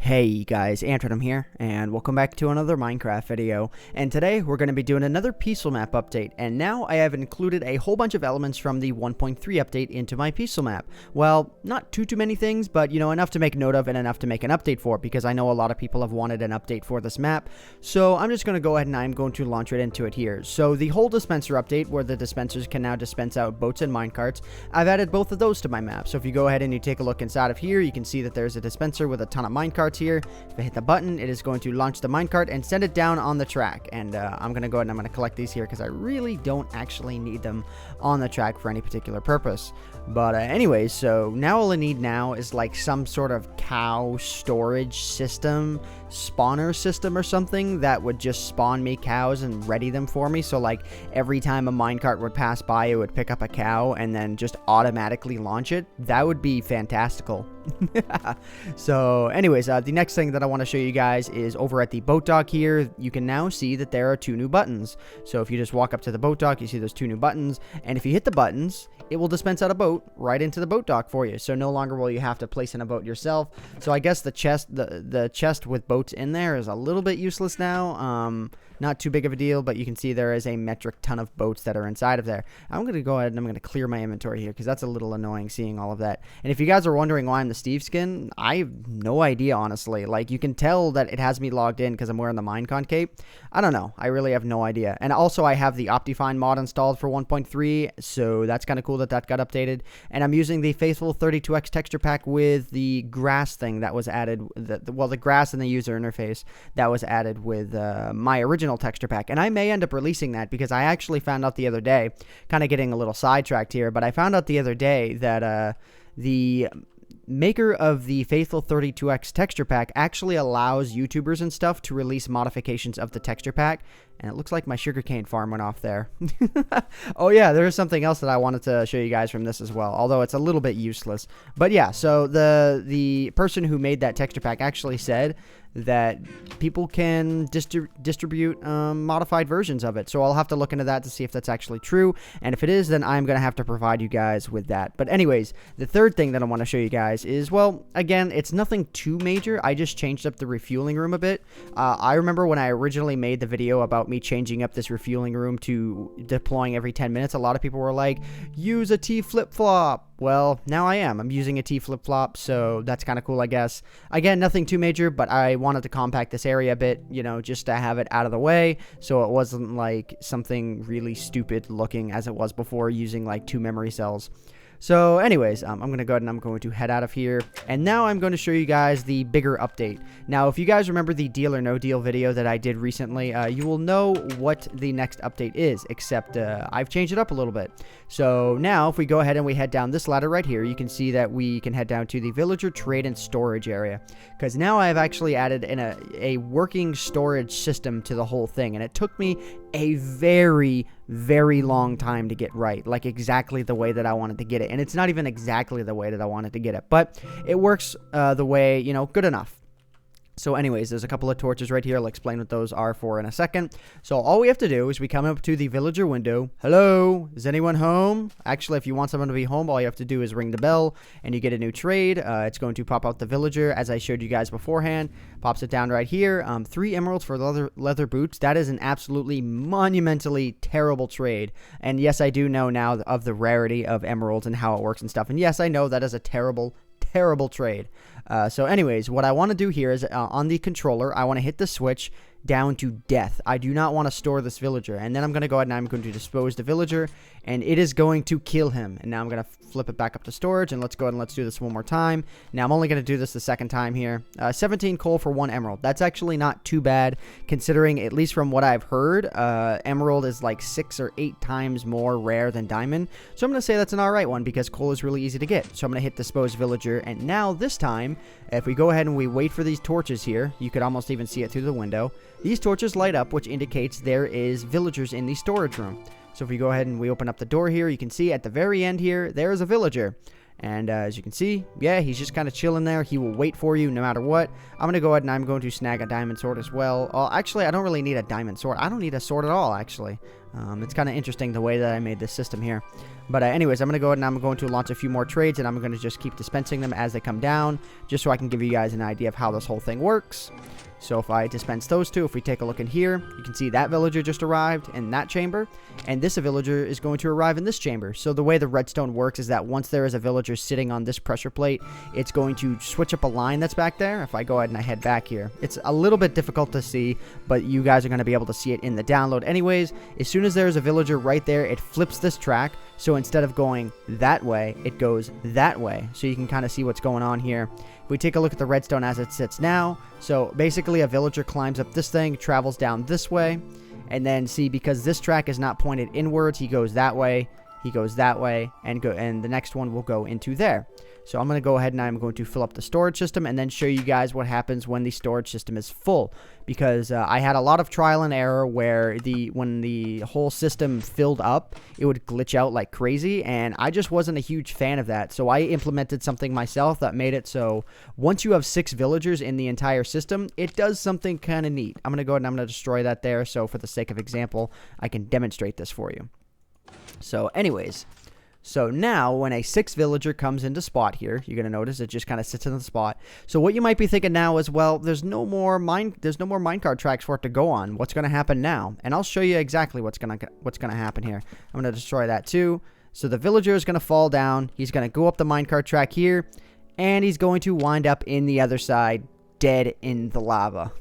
Hey guys, AntVenom here, and welcome back to another Minecraft video. And today we're going to be doing another Peaceful Map update, and now I have included a whole bunch of elements from the 1.3 update into my Peaceful Map. Well, not too many things, but you know, enough to make note of and enough to make an update for, because I know a lot of people have wanted an update for this map. So I'm just going to go ahead and I'm going to launch right into it here. So the whole dispenser update, where the dispensers can now dispense out boats and minecarts, I've added both of those to my map. So if you go ahead and you take a look inside of here, you can see that there's a dispenser with a ton of minecarts here. If I hit the button, it is going to launch the minecart and send it down on the track. And I'm going to go ahead and I'm going to collect these here because I really don't actually need them on the track for any particular purpose. But anyways, so now all I need now is like some sort of cow storage system, spawner system or something that would just spawn me cows and ready them for me. So like every time a minecart would pass by, it would pick up a cow and then just automatically launch it. That would be fantastical. So anyways, the next thing that I want to show you guys is over at the boat dock here. You can now see that there are two new buttons. So if you just walk up to the boat dock, you see there's two new buttons, and if you hit the buttons, it will dispense out a boat right into the boat dock for you. So no longer will you have to place in a boat yourself. So I guess the chest with boats in there is a little bit useless now. Not too big of a deal, but you can see there is a metric ton of boats that are inside of there. I'm going to go ahead and I'm going to clear my inventory here because that's a little annoying seeing all of that. And if you guys are wondering why I'm the Steve skin, I have no idea, honestly. Like, you can tell that it has me logged in because I'm wearing the Minecart cape. I don't know. I really have no idea. And also, I have the Optifine mod installed for 1.3, so that's kind of cool that that got updated. And I'm using the Faithful 32x texture pack with the grass thing that was added. The grass in the user interface that was added with my original texture pack. And I may end up releasing that because I actually found out the other day, kind of getting a little sidetracked here, but I found out the other day that the maker of the Faithful 32x texture pack actually allows YouTubers and stuff to release modifications of the texture pack. And it looks like my sugarcane farm went off there. Oh yeah, there is something else that I wanted to show you guys from this as well, although it's a little bit useless. But yeah, so the person who made that texture pack actually said that people can distribute modified versions of it. So I'll have to look into that to see if that's actually true. And if it is, then I'm going to have to provide you guys with that. But anyways, the third thing that I want to show you guys is, well, again, it's nothing too major. I just changed up the refueling room a bit. I remember when I originally made the video about me changing up this refueling room to deploying every 10 minutes, a lot of people were like, use a T flip-flop. Well, now I am. I'm using a T flip-flop, so that's kind of cool, I guess. Again, nothing too major, but I wanted to compact this area a bit, you know, just to have it out of the way, so it wasn't like something really stupid looking as it was before using like 2 memory cells. So anyways, I'm going to go ahead and I'm going to head out of here. And now I'm going to show you guys the bigger update. Now, if you guys remember the Deal or No Deal video that I did recently, you will know what the next update is, except I've changed it up a little bit. So now, if we go ahead and we head down this ladder right here, you can see that we can head down to the Villager Trade and Storage area. Because now I've actually added in a working storage system to the whole thing. And it took me a very long time to get right, like exactly the way that I wanted to get it. And it's not even exactly the way that I wanted to get it, but it works the way, you know, good enough. So anyways, there's a couple of torches right here. I'll explain what those are for in a second. So all we have to do is we come up to the villager window. Hello, is anyone home? Actually, if you want someone to be home, all you have to do is ring the bell and you get a new trade. It's going to pop out the villager as I showed you guys beforehand. Pops it down right here. 3 emeralds for leather boots. That is an absolutely monumentally terrible trade. And yes, I do know now of the rarity of emeralds and how it works and stuff. And yes, I know that is a terrible trade. So anyways, what I want to do here is on the controller, I want to hit the switch down to death. I do not want to store this villager. And then I'm going to go ahead and I'm going to dispose the villager, and it is going to kill him. And now I'm going to flip it back up to storage, and let's go ahead and let's do this one more time. Now I'm only going to do this the second time here. 17 coal for 1 emerald. That's actually not too bad, considering, at least from what I've heard, emerald is like 6 or 8 times more rare than diamond. So I'm going to say that's an alright one, because coal is really easy to get. So I'm going to hit dispose villager, and now this time, if we go ahead and we wait for these torches here, you could almost even see it through the window. These torches light up, which indicates there is villagers in the storage room. So if we go ahead and we open up the door here, you can see at the very end here, there is a villager. And as you can see, yeah, he's just kind of chilling there. He will wait for you no matter what. I'm going to go ahead and I'm going to snag a diamond sword as well. Actually, I don't really need a diamond sword. I don't need a sword at all, actually. It's kind of interesting the way that I made this system here. But anyways, I'm going to go ahead and I'm going to launch a few more trades, and I'm going to just keep dispensing them as they come down, just so I can give you guys an idea of how this whole thing works. So if I dispense those two, if we take a look in here, you can see that villager just arrived in that chamber, and this villager is going to arrive in this chamber. So the way the redstone works is that once there is a villager sitting on this pressure plate, it's going to switch up a line that's back there. If I go ahead and I head back here, it's a little bit difficult to see, but you guys are going to be able to see it in the download anyways. As soon as there's a villager right there, it flips this track. So instead of going that way, it goes that way. So you can kind of see what's going on here. If we take a look at the redstone as it sits now, so basically a villager climbs up this thing, travels down this way, and then see, because this track is not pointed inwards, he goes that way, and the next one will go into there. So I'm going to go ahead and I'm going to fill up the storage system and then show you guys what happens when the storage system is full. Because I had a lot of trial and error where when the whole system filled up, it would glitch out like crazy, and I just wasn't a huge fan of that. So I implemented something myself that made it so once you have 6 villagers in the entire system, it does something kind of neat. I'm going to go ahead and I'm going to destroy that there, so for the sake of example, I can demonstrate this for you. So anyways, so now when a 6th villager comes into spot here, you're going to notice it just kind of sits in the spot. So what you might be thinking now is, well, there's no more minecart tracks for it to go on. What's going to happen now? And I'll show you exactly what's going to happen here. I'm going to destroy that too. So the villager is going to fall down. He's going to go up the minecart track here, and he's going to wind up in the other side, dead in the lava.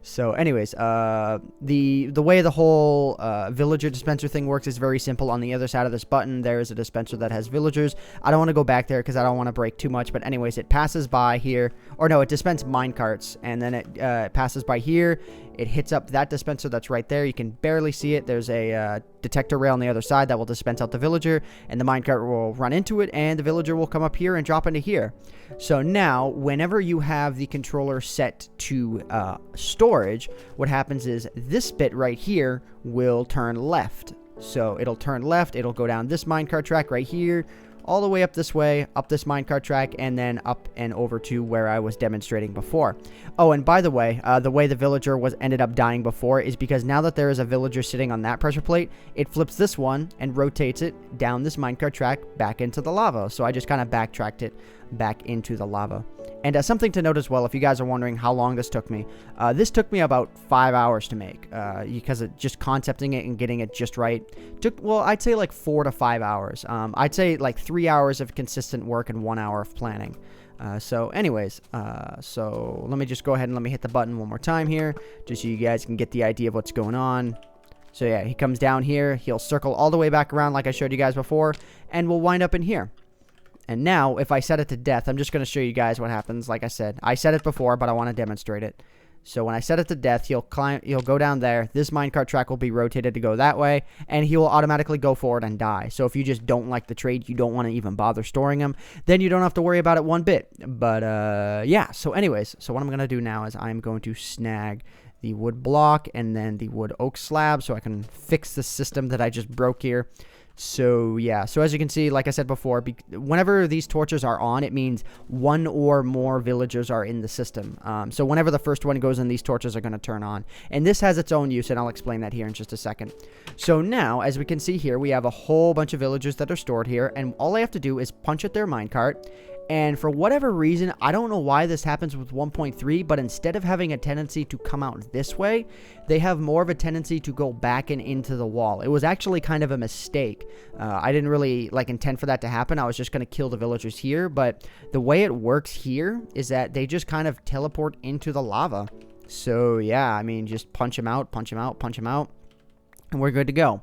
So anyways, the way the whole villager dispenser thing works is very simple. On the other side of this button, there is a dispenser that has villagers. I don't want to go back there because I don't want to break too much. But anyways, it passes by here. Or no, it dispenses minecarts. And then it passes by here. It hits up that dispenser that's right there. You can barely see it. There's a detector rail on the other side that will dispense out the villager. And the minecart will run into it. And the villager will come up here and drop into here. So now, whenever you have the controller set to storage, what happens is this bit right here will turn left. So it'll turn left, it'll go down this minecart track right here, all the way up this way, up this minecart track, and then up and over to where I was demonstrating before. Oh, and by the way the villager ended up dying before is because now that there is a villager sitting on that pressure plate, it flips this one and rotates it down this minecart track back into the lava. So I just kind of backtracked it back into the lava. And something to note as well, if you guys are wondering how long this took me about 5 hours to make, because it just concepting it and getting it just right took, well, I'd say like 4 to 5 hours. I'd say like 3 hours of consistent work and 1 hour of planning. So anyways, so let me just go ahead and let me hit the button one more time here, just so you guys can get the idea of what's going on. So yeah, he comes down here, he'll circle all the way back around like I showed you guys before, and we'll wind up in here. And now, if I set it to death, I'm just going to show you guys what happens. Like I said, I said it before, but I want to demonstrate it. So when I set it to death, he'll go down there. This minecart track will be rotated to go that way, and he will automatically go forward and die. So if you just don't like the trade, you don't want to even bother storing him, then you don't have to worry about it one bit. But yeah, so anyways, so what I'm going to do now is I'm going to snag the wood block and then the wood oak slab so I can fix the system that I just broke here. So yeah, so as you can see, like I said before, whenever these torches are on, it means one or more villagers are in the system. So whenever the first one goes in, these torches are going to turn on. And this has its own use, and I'll explain that here in just a second. So now, as we can see here, we have a whole bunch of villagers that are stored here, and all I have to do is punch at their minecart. And for whatever reason, I don't know why this happens with 1.3, but instead of having a tendency to come out this way, they have more of a tendency to go back and into the wall. It was actually kind of a mistake. I didn't really intend for that to happen. I was just going to kill the villagers here, but the way it works here is that they just kind of teleport into the lava. So yeah, I mean, just punch them out, punch them out, punch them out, and we're good to go.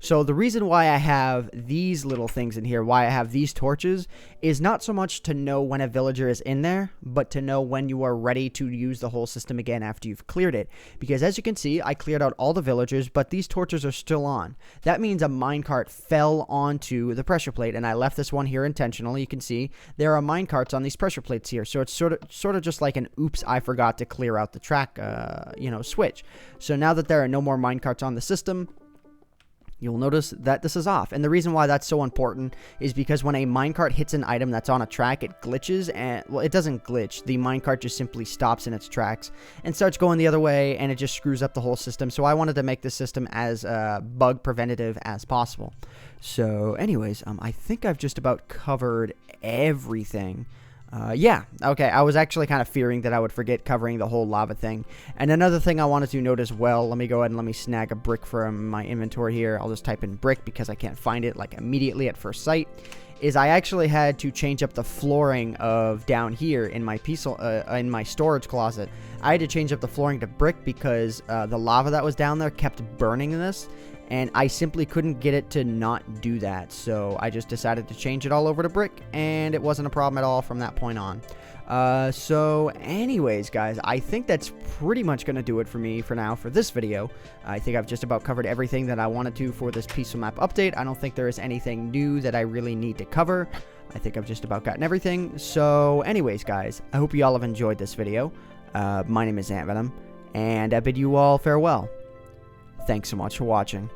So the reason why I have these little things in here, why I have these torches, is not so much to know when a villager is in there, but to know when you are ready to use the whole system again after you've cleared it. Because as you can see, I cleared out all the villagers, but these torches are still on. That means a minecart fell onto the pressure plate, and I left this one here intentionally. You can see there are minecarts on these pressure plates here, so it's sort of just like an oops, I forgot to clear out the track, switch. So now that there are no more minecarts on the system, you'll notice that this is off. And the reason why that's so important is because when a minecart hits an item that's on a track, it glitches, and, well, it doesn't glitch. The minecart just simply stops in its tracks and starts going the other way, and it just screws up the whole system. So I wanted to make this system as bug preventative as possible. So anyways, I think I've just about covered everything. Yeah, okay, I was actually kind of fearing that I would forget covering the whole lava thing. And another thing I wanted to note as well, let me go ahead and let me snag a brick from my inventory here. I'll just type in brick because I can't find it like immediately at first sight. Is I actually had to change up the flooring of down here in my in my storage closet. I had to change up the flooring to brick because the lava that was down there kept burning this, and I simply couldn't get it to not do that. So I just decided to change it all over to brick, and it wasn't a problem at all from that point on. So anyways, guys, I think that's pretty much going to do it for me for now for this video. I think I've just about covered everything that I wanted to for this Peaceful Map update. I don't think there is anything new that I really need to cover. I think I've just about gotten everything. So anyways, guys, I hope you all have enjoyed this video. My name is AntVenom, and I bid you all farewell. Thanks so much for watching.